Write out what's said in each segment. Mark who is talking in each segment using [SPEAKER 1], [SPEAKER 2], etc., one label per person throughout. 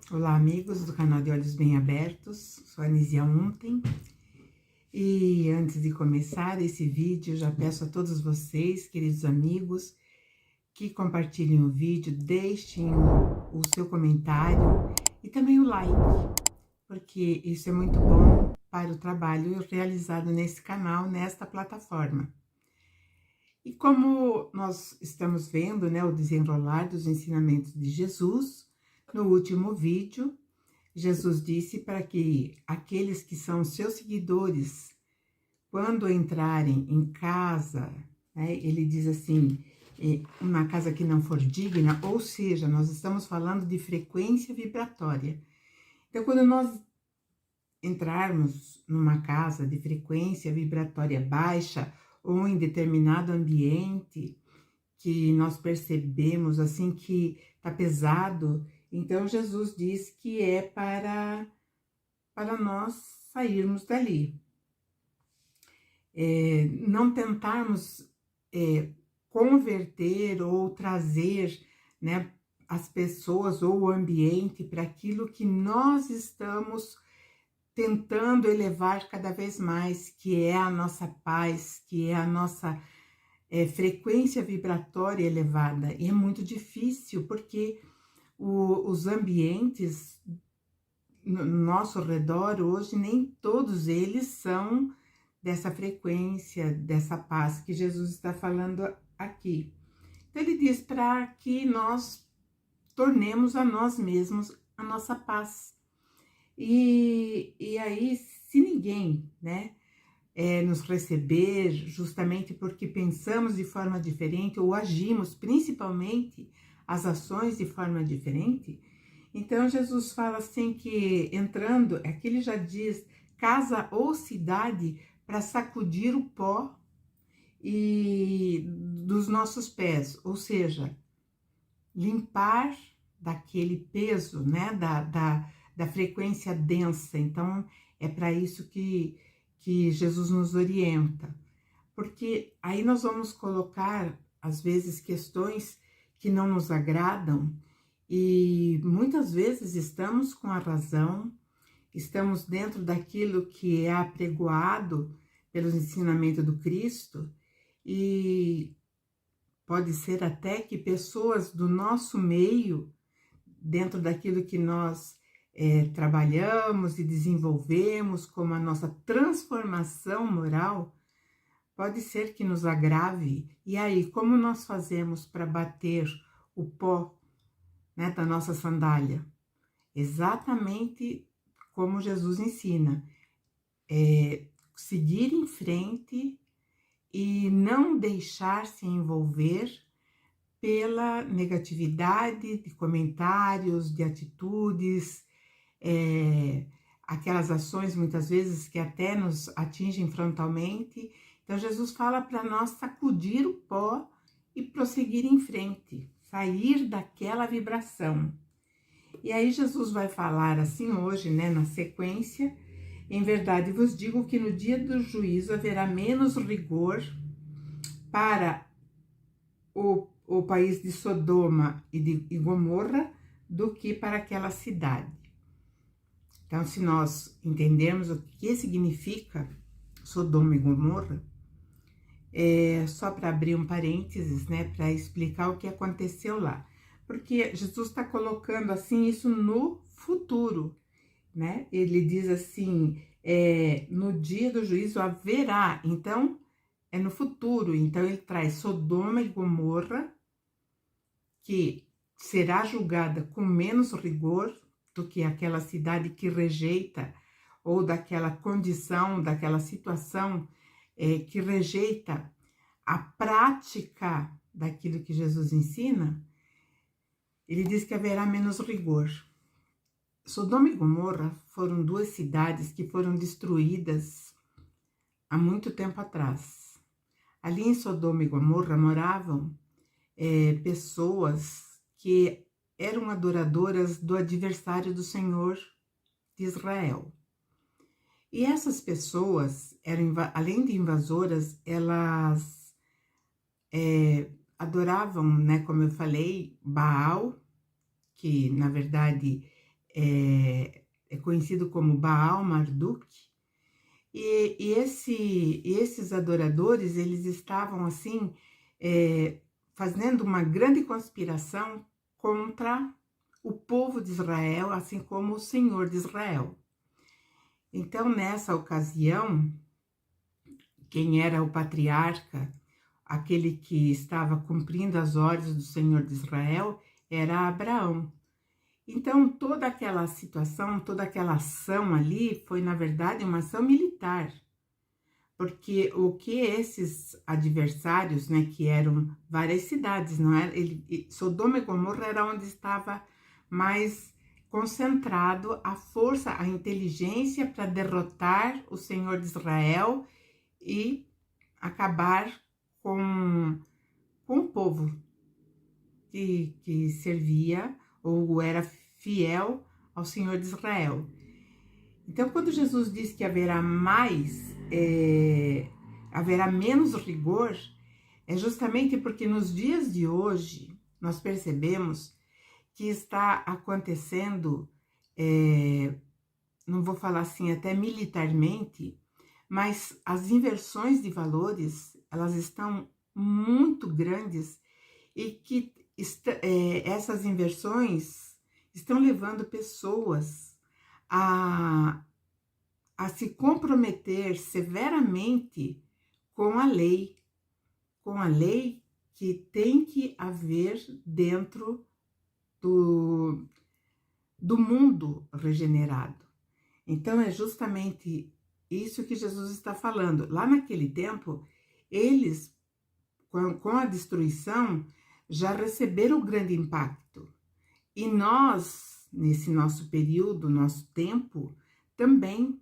[SPEAKER 1] Olá, amigos do canal de Olhos Bem Abertos, sou a Nísia Unten. E antes de começar esse vídeo, já peço a todos vocês, queridos amigos, que compartilhem o vídeo, deixem o seu comentário e também o like, porque isso é muito bom para o trabalho realizado nesse canal, nesta plataforma. E como nós estamos vendo, né, o desenrolar dos ensinamentos de Jesus, no último vídeo, Jesus disse para que aqueles que são seus seguidores, quando entrarem em casa, né, ele diz assim, uma casa que não for digna, ou seja, nós estamos falando de frequência vibratória. Então, quando nós entrarmos numa casa de frequência vibratória baixa, ou em determinado ambiente, que nós percebemos assim que tá pesado, então Jesus diz que é para nós sairmos dali. Não tentarmos converter ou trazer, né, as pessoas ou o ambiente para aquilo que nós estamos tentando elevar cada vez mais, que é a nossa paz, que é a nossa frequência vibratória elevada. E é muito difícil, porque os ambientes no nosso redor hoje, nem todos eles são dessa frequência, dessa paz que Jesus está falando aqui. Então ele diz para que nós tornemos a nós mesmos a nossa paz. E aí, se ninguém, né, nos receber justamente porque pensamos de forma diferente ou agimos, principalmente as ações de forma diferente, então Jesus fala assim que entrando, aqui ele já diz casa ou cidade para sacudir o pó e dos nossos pés, ou seja, limpar daquele peso, né, da frequência densa. Então é para isso que Jesus nos orienta, porque aí nós vamos colocar às vezes questões que não nos agradam. E muitas vezes estamos com a razão, estamos dentro daquilo que é apregoado pelos ensinamentos do Cristo, e pode ser até que pessoas do nosso meio, dentro daquilo que nós trabalhamos e desenvolvemos como a nossa transformação moral, pode ser que nos agrave. E aí, como nós fazemos para bater o pó, né, da nossa sandália? Exatamente como Jesus ensina, seguir em frente e não deixar se envolver pela negatividade de comentários, de atitudes, aquelas ações muitas vezes que até nos atingem frontalmente. Então Jesus fala para nós sacudir o pó e prosseguir em frente, sair daquela vibração. E aí Jesus vai falar assim hoje, né, na sequência: em verdade vos digo que no dia do juízo haverá menos rigor para o país de Sodoma e Gomorra do que para aquela cidade. Então, se nós entendermos o que significa Sodoma e Gomorra, só para abrir um parênteses, né, para explicar o que aconteceu lá. Porque Jesus está colocando assim isso no futuro, né? Ele diz assim, no dia do juízo haverá, então é no futuro. Então ele traz Sodoma e Gomorra, que será julgada com menos rigor do que aquela cidade que rejeita, ou daquela condição, daquela situação que rejeita a prática daquilo que Jesus ensina. Ele diz que haverá menos rigor. Sodoma e Gomorra foram duas cidades que foram destruídas há muito tempo atrás. Ali em Sodoma e Gomorra moravam pessoas que eram adoradoras do adversário do Senhor de Israel. E essas pessoas, além de invasoras, elas adoravam, né, como eu falei, Baal, que na verdade é conhecido como Baal Marduk, e esses adoradores, eles estavam assim, fazendo uma grande conspiração contra o povo de Israel, assim como o Senhor de Israel. Então, nessa ocasião, quem era o patriarca, aquele que estava cumprindo as ordens do Senhor de Israel, era Abraão. Então, toda aquela situação, toda aquela ação ali foi, na verdade, uma ação militar. Porque o que esses adversários, né, que eram várias cidades, não é? Sodoma e Gomorra era onde estava mais concentrado a força, a inteligência para derrotar o Senhor de Israel e acabar com o povo que servia ou era fiel ao Senhor de Israel. Então, quando Jesus diz que haverá menos rigor, é justamente porque nos dias de hoje nós percebemos que está acontecendo, não vou falar assim até militarmente, mas as inversões de valores, elas estão muito grandes e que essas inversões estão levando pessoas a se comprometer severamente com a lei que tem que haver dentro do mundo regenerado. Então, é justamente isso que Jesus está falando. Lá naquele tempo, eles, com a destruição, já receberam grande impacto. E nós, nesse nosso período, nosso tempo, também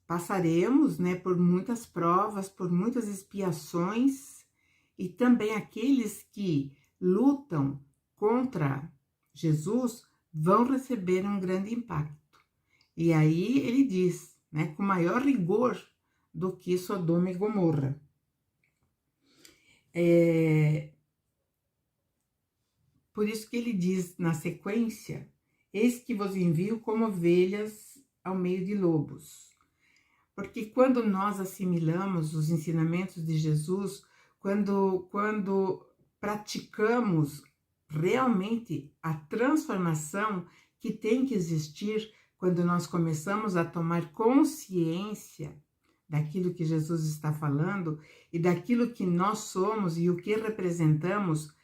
[SPEAKER 1] passaremos, né, por muitas provas, por muitas expiações, e também aqueles que lutam contra Jesus vão receber um grande impacto. E aí ele diz, né, com maior rigor do que Sodoma e Gomorra. Por isso que ele diz na sequência, eis que vos envio como ovelhas ao meio de lobos. Porque quando nós assimilamos os ensinamentos de Jesus, quando praticamos realmente a transformação que tem que existir, quando nós começamos a tomar consciência daquilo que Jesus está falando e daquilo que nós somos e o que representamos,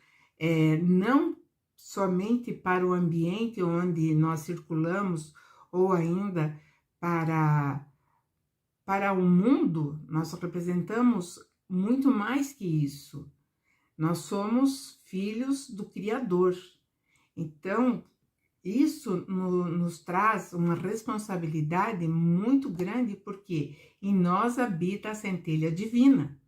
[SPEAKER 1] não somente para o ambiente onde nós circulamos ou ainda para o mundo, nós representamos muito mais que isso. Nós somos filhos do Criador. Então, isso nos traz uma responsabilidade muito grande, porque em nós habita a centelha divina.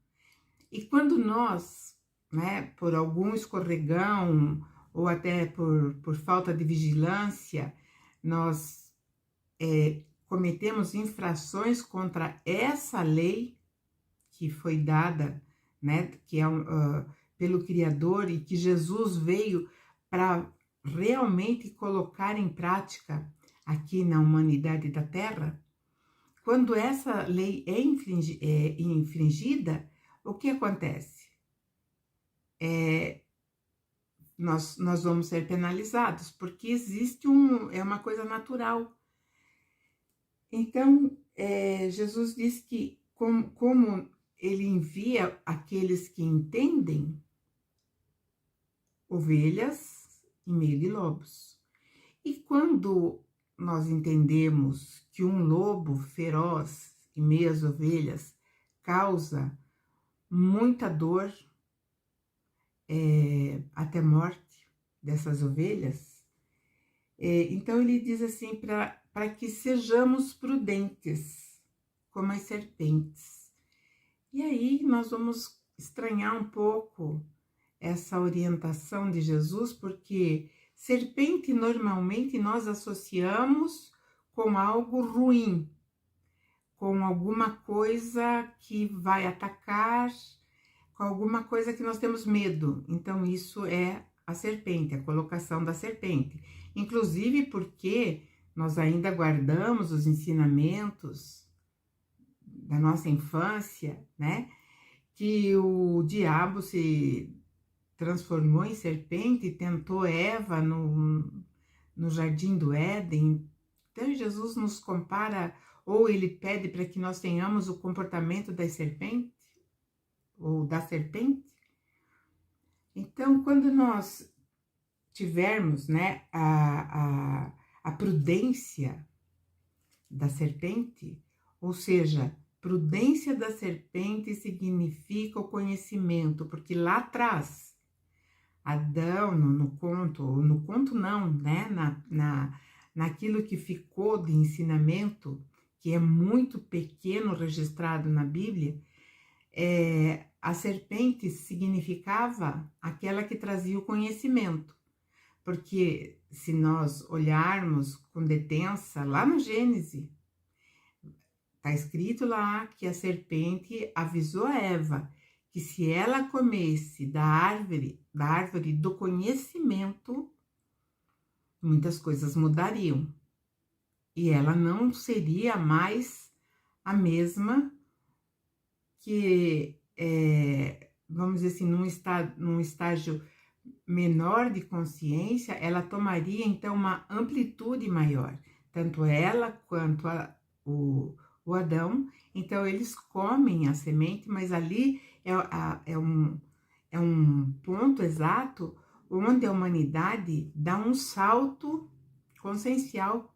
[SPEAKER 1] E quando nós, né, por algum escorregão ou até por falta de vigilância, nós cometemos infrações contra essa lei que foi dada, né, que é pelo Criador e que Jesus veio para realmente colocar em prática aqui na humanidade da Terra. Quando essa lei é infringida, o que acontece? Nós vamos ser penalizados, porque existe uma coisa natural. Então, Jesus diz que como ele envia aqueles que entendem, ovelhas em meio de lobos. E quando nós entendemos que um lobo feroz em meio às ovelhas causa muita dor, até morte dessas ovelhas, então ele diz assim, para que sejamos prudentes, como as serpentes. E aí nós vamos estranhar um pouco essa orientação de Jesus, porque serpente normalmente nós associamos com algo ruim, com alguma coisa que vai atacar, com alguma coisa que nós temos medo. Então isso é a serpente, a colocação da serpente. Inclusive porque nós ainda guardamos os ensinamentos da nossa infância, né? Que o diabo se transformou em serpente e tentou Eva no jardim do Éden. Então Jesus nos compara, ou ele pede para que nós tenhamos o comportamento da serpente, ou da serpente. Então, quando nós tivermos, né, a prudência da serpente, ou seja, prudência da serpente significa o conhecimento, porque lá atrás, Adão, no conto não, né, naquilo que ficou de ensinamento, que é muito pequeno registrado na Bíblia, a serpente significava aquela que trazia o conhecimento. Porque se nós olharmos com detença, lá no Gênesis, está escrito lá que a serpente avisou a Eva que se ela comesse da árvore do conhecimento, muitas coisas mudariam. E ela não seria mais a mesma que, vamos dizer assim, num estágio menor de consciência, ela tomaria então uma amplitude maior, tanto ela quanto o Adão. Então eles comem a semente, mas ali é um ponto exato onde a humanidade dá um salto consciencial,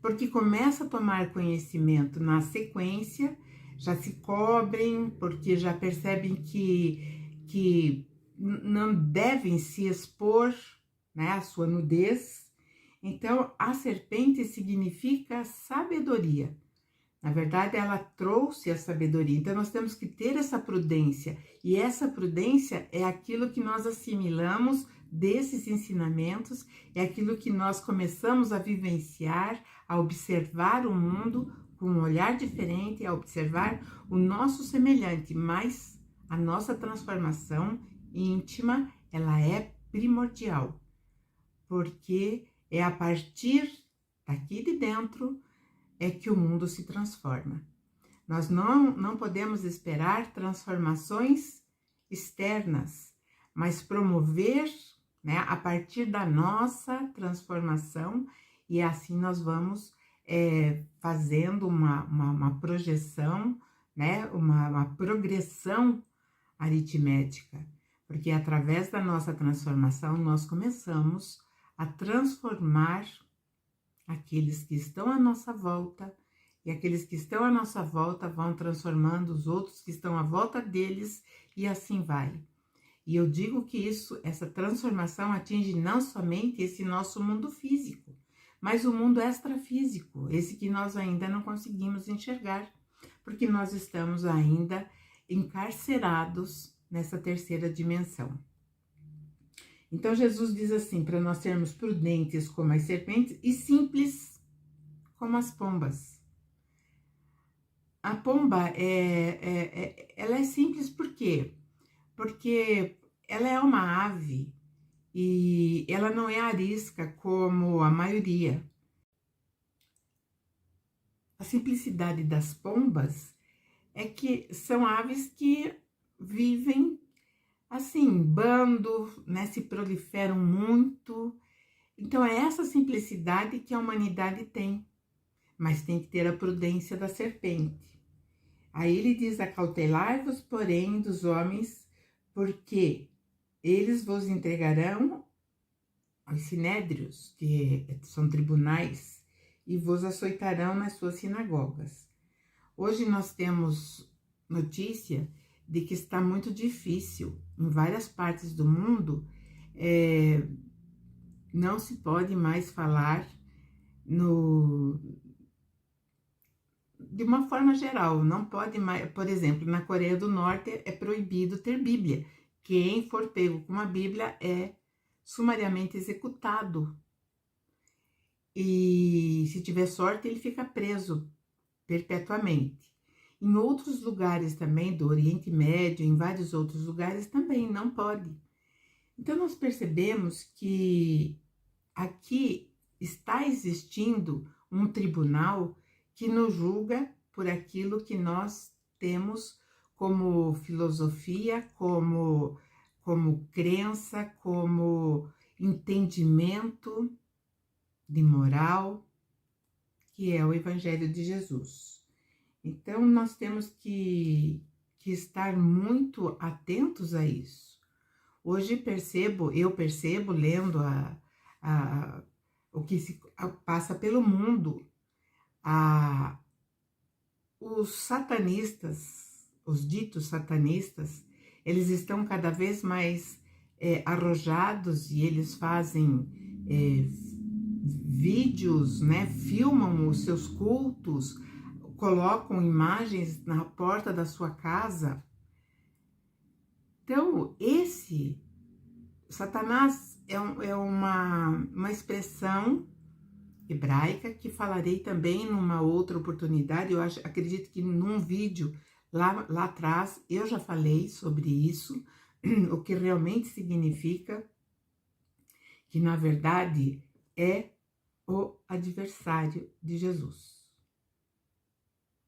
[SPEAKER 1] porque começa a tomar conhecimento na sequência, já se cobrem, porque já percebem que não devem se expor, né, à sua nudez. Então, a serpente significa sabedoria. Na verdade, ela trouxe a sabedoria. Então, nós temos que ter essa prudência. E essa prudência é aquilo que nós assimilamos desses ensinamentos, é aquilo que nós começamos a vivenciar, a observar o mundo com um olhar diferente, a observar o nosso semelhante, mas a nossa transformação íntima, ela é primordial, porque é a partir daqui de dentro é que o mundo se transforma. Nós não podemos esperar transformações externas, mas promover, né, a partir da nossa transformação, e assim nós vamos fazendo uma projeção, né, uma progressão aritmética, porque através da nossa transformação nós começamos a transformar aqueles que estão à nossa volta, e aqueles que estão à nossa volta vão transformando os outros que estão à volta deles, e assim vai. E eu digo que essa transformação atinge não somente esse nosso mundo físico, mas o mundo extrafísico, esse que nós ainda não conseguimos enxergar, porque nós estamos ainda encarcerados nessa terceira dimensão. Então, Jesus diz assim, para nós sermos prudentes como as serpentes e simples como as pombas. A pomba, ela é simples por quê? Porque ela é uma ave e ela não é arisca como a maioria. A simplicidade das pombas é que são aves que vivem assim, bando, né, se proliferam muito. Então, é essa simplicidade que a humanidade tem, mas tem que ter a prudência da serpente. Aí ele diz, acautelai-vos, porém, dos homens, porque eles vos entregarão aos sinédrios, que são tribunais, e vos açoitarão nas suas sinagogas. Hoje nós temos notícia de que está muito difícil em várias partes do mundo, não se pode mais falar de uma forma geral, não pode mais, por exemplo, na Coreia do Norte é proibido ter Bíblia. Quem for pego com uma Bíblia é sumariamente executado. E se tiver sorte, ele fica preso perpetuamente. Em outros lugares também, do Oriente Médio, em vários outros lugares também não pode. Então, nós percebemos que aqui está existindo um tribunal que nos julga por aquilo que nós temos como filosofia, como crença, como entendimento de moral, que é o Evangelho de Jesus. Então, nós temos que estar muito atentos a isso. Hoje eu percebo lendo o que se passa pelo mundo, os satanistas, os ditos satanistas, eles estão cada vez mais arrojados e eles fazem vídeos, né? Filmam os seus cultos, colocam imagens na porta da sua casa. Então, Satanás é uma expressão hebraica que falarei também numa outra oportunidade. Eu acredito que num vídeo lá atrás eu já falei sobre isso, o que realmente significa que, na verdade, é o adversário de Jesus,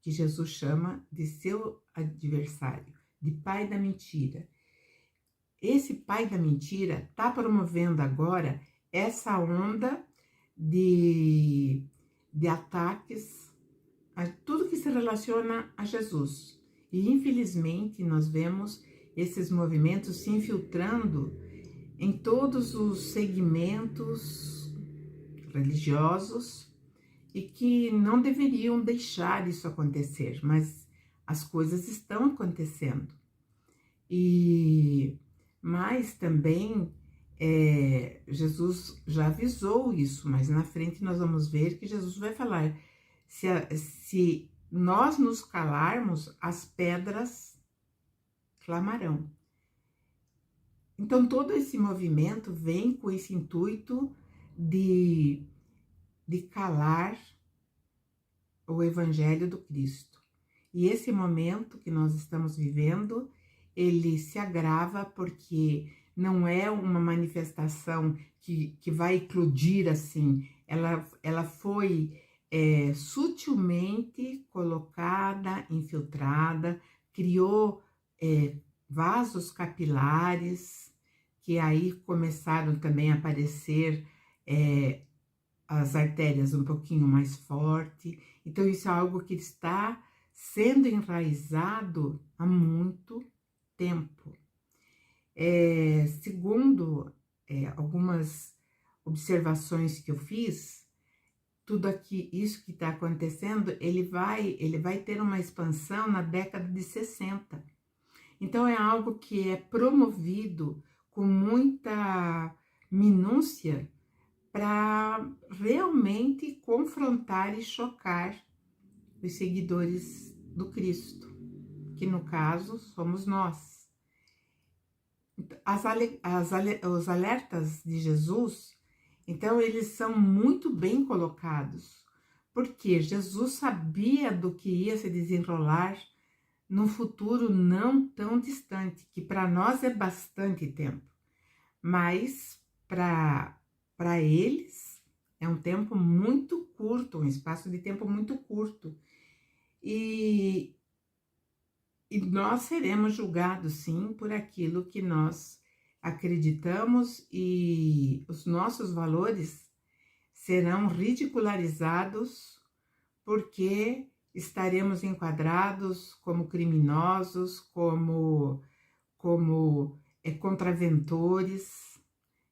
[SPEAKER 1] que Jesus chama de seu adversário, de pai da mentira. Esse pai da mentira está promovendo agora essa onda de ataques a tudo que se relaciona a Jesus. E, infelizmente, nós vemos esses movimentos se infiltrando em todos os segmentos religiosos e que não deveriam deixar isso acontecer, mas as coisas estão acontecendo. Mas também Jesus já avisou isso, mas na frente nós vamos ver que Jesus vai falar, se nós nos calarmos, as pedras clamarão. Então todo esse movimento vem com esse intuito de calar o Evangelho do Cristo. E esse momento que nós estamos vivendo, ele se agrava porque não é uma manifestação que vai eclodir assim, ela foi sutilmente colocada, infiltrada, criou vasos capilares, que aí começaram também a aparecer as artérias um pouquinho mais forte. Então isso é algo que está sendo enraizado há muito tempo. Segundo algumas observações que eu fiz, tudo aqui, isso que está acontecendo, ele vai ter uma expansão na década de 60. Então é algo que é promovido com muita minúcia para realmente confrontar e chocar os seguidores do Cristo, que no caso somos nós. Os alertas de Jesus, então, eles são muito bem colocados, porque Jesus sabia do que ia se desenrolar num futuro não tão distante, que para nós é bastante tempo, mas para eles é um tempo muito curto, um espaço de tempo muito curto. E nós seremos julgados, sim, por aquilo que nós acreditamos, e os nossos valores serão ridicularizados porque estaremos enquadrados como criminosos, como contraventores.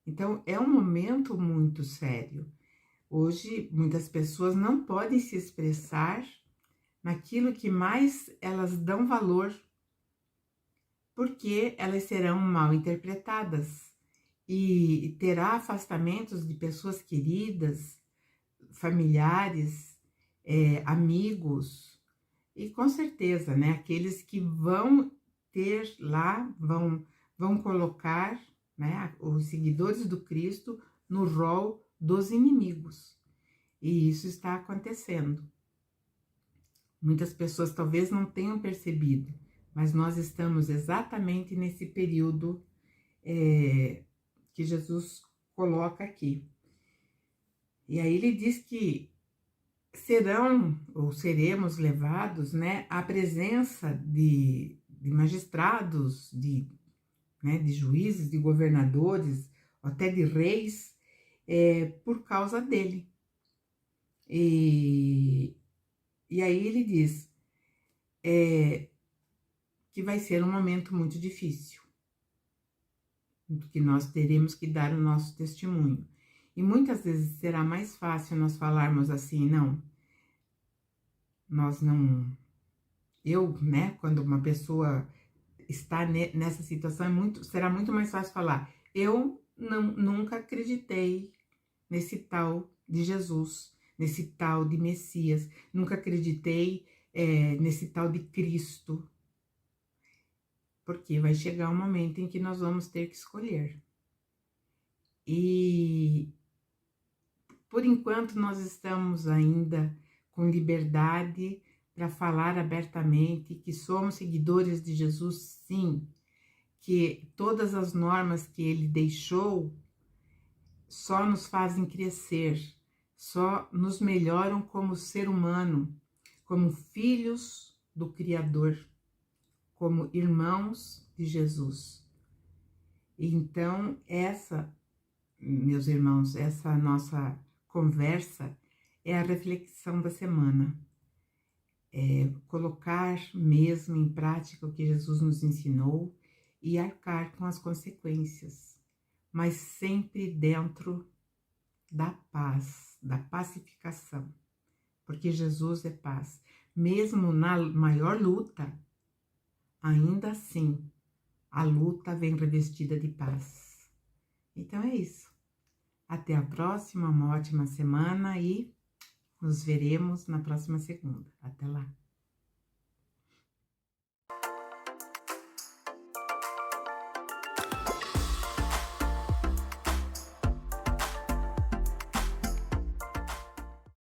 [SPEAKER 1] Então, é um momento muito sério. Hoje, muitas pessoas não podem se expressar naquilo que mais elas dão valor, porque elas serão mal interpretadas e terá afastamentos de pessoas queridas, familiares, amigos, e com certeza, né, aqueles que vão ter lá, vão colocar, né, os seguidores do Cristo no rol dos inimigos, e isso está acontecendo. Muitas pessoas talvez não tenham percebido, mas nós estamos exatamente nesse período que Jesus coloca aqui. E aí ele diz que serão ou seremos levados, né, à presença de magistrados, né, de juízes, de governadores, até de reis, por causa dele. E aí ele diz que vai ser um momento muito difícil, que nós teremos que dar o nosso testemunho. E muitas vezes será mais fácil nós falarmos assim, não, nós não... Eu, né, quando uma pessoa está nessa situação, será muito mais fácil falar, eu nunca acreditei nesse tal de Jesus, nesse tal de Messias, nunca acreditei nesse tal de Cristo, porque vai chegar um momento em que nós vamos ter que escolher. E por enquanto nós estamos ainda com liberdade para falar abertamente que somos seguidores de Jesus, sim, que todas as normas que ele deixou só nos fazem crescer, só nos melhoram como ser humano, como filhos do Criador, como irmãos de Jesus. Então, meus irmãos, essa nossa conversa é a reflexão da semana. Colocar mesmo em prática o que Jesus nos ensinou e arcar com as consequências, mas sempre dentro da paz, da pacificação, porque Jesus é paz. Mesmo na maior luta, ainda assim, a luta vem revestida de paz. Então é isso. Até a próxima, uma ótima semana e nos veremos na próxima segunda. Até lá.